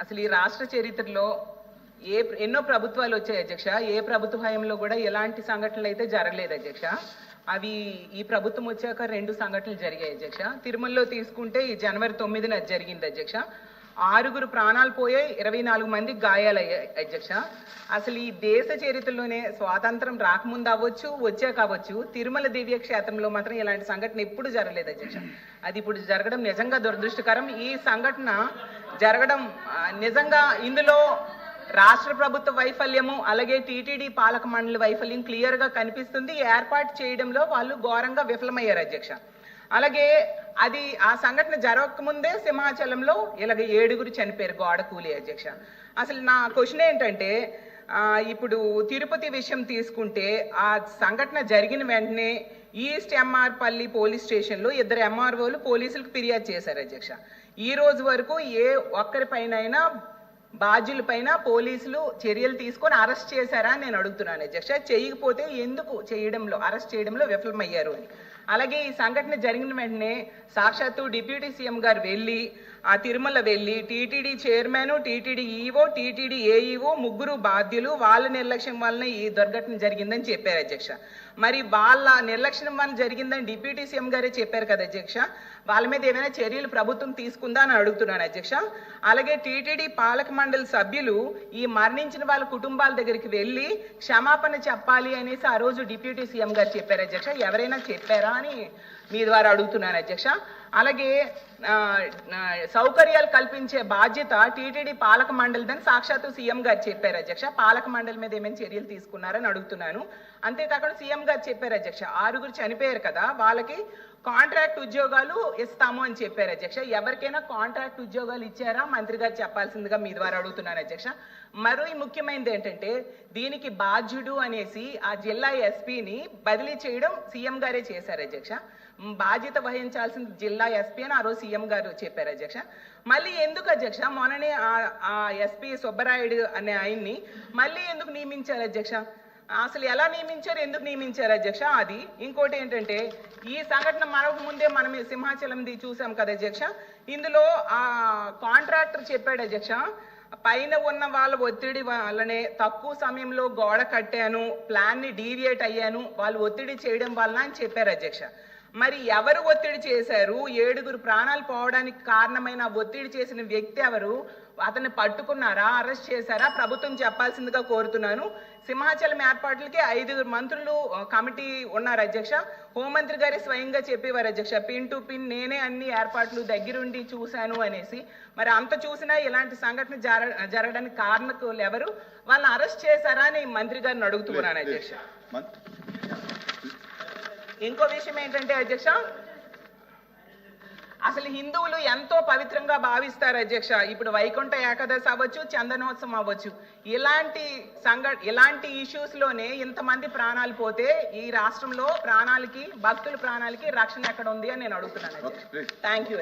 అసలు ఈ రాష్ట్ర చరిత్రలో ఎన్నో ప్రభుత్వాలు వచ్చాయి అధ్యక్ష. ఏ ప్రభుత్వ హయాంలో కూడా ఎలాంటి సంఘటనలు అయితే జరగలేదు అధ్యక్ష. అవి ఈ ప్రభుత్వం వచ్చాక 2 సంఘటనలు జరిగాయి అధ్యక్ష. తిరుమలలో తీసుకుంటే ఈ జనవరి 9న జరిగింది అధ్యక్ష. 6 ప్రాణాలు పోయాయి, 24 మందికి గాయాలయ్యాయి అధ్యక్ష. అసలు ఈ దేశ చరిత్రలోనే స్వాతంత్రం రాకముందు అవ్వచ్చు, వచ్చాక అవ్వచ్చు, తిరుమల దివ్య క్షేత్రంలో మాత్రం ఇలాంటి సంఘటన ఎప్పుడు జరగలేదు అధ్యక్ష. అది ఇప్పుడు జరగడం నిజంగా దురదృష్టకరం. ఈ సంఘటన జరగడం నిజంగా ఇందులో రాష్ట్ర ప్రభుత్వ వైఫల్యము, అలాగే టీటీడీ పాలక మండలి వైఫల్యం క్లియర్ గా కనిపిస్తుంది. ఏర్పాటు చేయడంలో వాళ్ళు ఘోరంగా విఫలమయ్యారు అధ్యక్ష. అలాగే అది ఆ సంఘటన జరగకముందే సింహాచలంలో ఇలాగ 7 చనిపోయారు గోడ కూలి అధ్యక్ష. అసలు నా క్వశ్చన్ ఏంటంటే, ఇప్పుడు తిరుపతి విషయం తీసుకుంటే ఆ సంఘటన జరిగిన వెంటనే ఈస్ట్ ఎంఆర్ పల్లి పోలీస్ స్టేషన్లో 2 ఎంఆర్ఓలు పోలీసులకు ఫిర్యాదు చేశారు అధ్యక్ష. ఈ రోజు వరకు ఏ ఒక్కరిపైనైనా బాధ్యులపైన పోలీసులు చర్యలు తీసుకొని అరెస్ట్ చేశారా అని నేను అడుగుతున్నాను అధ్యక్ష. చేయకపోతే ఎందుకు అరెస్ట్ చేయడంలో విఫలమయ్యారు అని. అలాగే ఈ సంఘటన జరిగిన వెంటనే సాక్షాత్తు డిప్యూటీ సీఎం గారు వెళ్ళి ఆ తిరుమల వెళ్ళి TTD chairman, TTD EO, TTD AEO 3 బాధ్యులు వాళ్ళ నిర్లక్ష్యం వలన ఈ దుర్ఘటన జరిగిందని చెప్పారు అధ్యక్ష. మరి వాళ్ళ నిర్లక్ష్యం వల్ల జరిగిందని డిప్యూటీ సీఎం గారే చెప్పారు కదా అధ్యక్ష. వాళ్ళ మీద ఏమైనా చర్యలు ప్రభుత్వం తీసుకుందా అని అడుగుతున్నాను అధ్యక్ష. అలాగే టీటీడీ పాలక మండలి సభ్యులు ఈ మరణించిన వాళ్ళ కుటుంబాల దగ్గరికి వెళ్ళి క్షమాపణ చెప్పాలి అనేసి ఆ రోజు డిప్యూటీ సీఎం గారు చెప్పారు అధ్యక్ష. ఎవరైనా చెప్పారా అని మీ ద్వారా అడుగుతున్నాను అధ్యక్ష. అలాగే సౌకర్యాలు కల్పించే బాధ్యత టీటీడీ పాలక మండలిదని సాక్షాత్తు సీఎం గారు చెప్పారు అధ్యక్ష. పాలక మండలి మీద ఏమైనా చర్యలు తీసుకున్నారని అడుగుతున్నాను. అంతేకాకుండా సీఎం గారు చెప్పారు అధ్యక్ష, 6 చనిపోయారు కదా, వాళ్ళకి కాంట్రాక్ట్ ఉద్యోగాలు ఇస్తాము అని చెప్పారు అధ్యక్ష. ఎవరికైనా కాంట్రాక్ట్ ఉద్యోగాలు ఇచ్చారా మంత్రి గారు చెప్పాల్సిందిగా మీ ద్వారా అడుగుతున్నాను అధ్యక్ష. మరో ముఖ్యమైనది ఏంటంటే, దీనికి బాధ్యుడు అనేసి ఆ జిల్లా ఎస్పీని బదిలీ చేయడం సీఎం గారే చేశారు అధ్యక్ష. బాధ్యత వహించాల్సిన జిల్లా ఎస్పీ అని ఆ రోజు సీఎం గారు చెప్పారు అధ్యక్ష. మళ్ళీ ఎందుకు అధ్యక్ష మొన్ననే ఆ ఎస్పీ సుబ్బరాయుడు అనే ఆయన్ని మళ్ళీ ఎందుకు నియమించారు అధ్యక్ష? అసలు ఎలా నియమించారు, ఎందుకు నియమించారు అధ్యక్ష? అది ఇంకోటి ఏంటంటే, ఈ సంఘటన మరొక ముందే మనం సింహాచలంది చూసాం కదా అధ్యక్ష. ఇందులో ఆ కాంట్రాక్టర్ చెప్పాడు అధ్యక్ష, పైన ఉన్న వాళ్ళ ఒత్తిడి వల్లనే తక్కువ సమయంలో గోడ కట్టాను, ప్లాన్ని డీవియేట్ అయ్యాను, వాళ్ళు ఒత్తిడి చేయడం వలన అని చెప్పారు అధ్యక్ష. మరి ఎవరు ఒత్తిడి చేశారు? 7 ప్రాణాలు పోవడానికి కారణమైన ఒత్తిడి చేసిన వ్యక్తి ఎవరు? అతన్ని పట్టుకున్నారా, అరెస్ట్ చేశారా? ప్రభుత్వం చెప్పాల్సిందిగా కోరుతున్నాను. సింహాచలం ఏర్పాట్లకి 5 మంత్రులు కమిటీ ఉన్నారు అధ్యక్ష. హోంమంత్రి గారి స్వయంగా చెప్పేవారు అధ్యక్ష, పిన్ టు పిన్ నేనే అన్ని ఏర్పాట్లు దగ్గరుండి చూశాను అనేసి. మరి అంత చూసినా ఇలాంటి సంఘటన జరగడానికి కారణకులు ఎవరు? వాళ్ళని అరెస్ట్ చేశారా అని మంత్రి గారిని అడుగుతున్నాను అధ్యక్ష. ఇంకో విషయం ఏంటంటే అధ్యక్ష, అసలు హిందువులు ఎంతో పవిత్రంగా భావిస్తారు అధ్యక్ష. ఇప్పుడు వైకుంఠ ఏకాదశి అవ్వచ్చు, చందనోత్సవం అవ్వచ్చు, ఇలాంటి ఇష్యూస్ లోనే ఇంతమంది ప్రాణాలు పోతే ఈ రాష్ట్రంలో భక్తుల ప్రాణాలకి రక్షణ ఎక్కడ ఉంది అని నేను అడుగుతున్నాను. Thank you.